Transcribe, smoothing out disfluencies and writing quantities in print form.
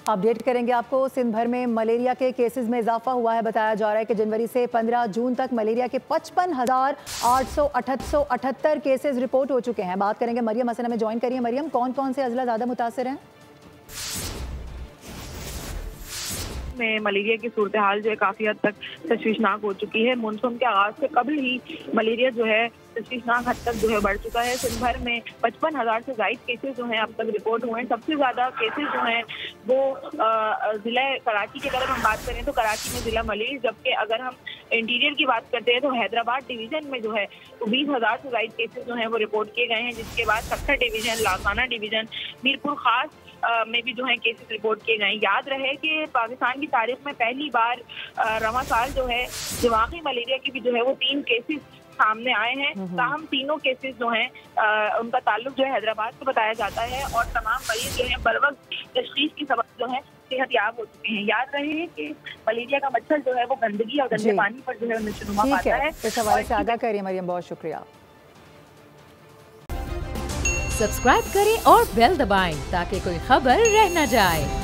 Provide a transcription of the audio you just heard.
Update करेंगे आपको। सिंध भर में मलेरिया के केसेस में इजाफा हुआ है। बताया जा रहा है कि जनवरी से 15 जून तक मलेरिया के 55,878 केसेस रिपोर्ट हो चुके हैं। बात करेंगे मरियम हसन हमें ज्वाइन करिए। मरियम, कौन कौन से अजला ज़्यादा मुतासर हैं? में मलेरिया की सूरत हाल जो है काफ़ी हद तक तशवीशनाक हो चुकी है। मानसून के आगाज से कबल ही मलेरिया जो है तशवीशनाक हद तक जो है बढ़ चुका है। सिंध भर में 55,000 से ज़ायद केसेस जो हैं अब तक रिपोर्ट हुए हैं। सबसे ज़्यादा केसेस जो हैं वो ज़िला कराची की अगर हम बात करें तो कराची में ज़िला मलीर, जबकि अगर हम इंटीरियर की बात करते हैं तो हैदराबाद डिवीज़न में जो है तो 20,000 से ज़ायद केसेस जो हैं वो रिपोर्ट किए गए हैं। जिसके बाद सक्खर डिवीज़न, लासाना डिवीज़न, मीरपुर खास में भी जो है केसेस रिपोर्ट किए गए। याद रहे कि पाकिस्तान की तारीख में पहली बार रवां साल जो है दिमागी मलेरिया की भी जो है वो 3 केसेस सामने आए हैं। ताहम तीनों केसेस जो हैं उनका ताल्लुक जो है हैदराबाद से बताया जाता है और तमाम मरीज जो है बर वक्त तशखीस की सबब जो है सेहतयाब हो चुके हैं। याद रहे कि मलेरिया का मच्छर जो है वो गंदगी और गंदे पानी पर जो है नशोनुमा पाता है। इस हवाले से आगाह करिए मरियम, बहुत शुक्रिया। सब्सक्राइब करें और बेल दबाएं ताकि कोई खबर रह न जाए।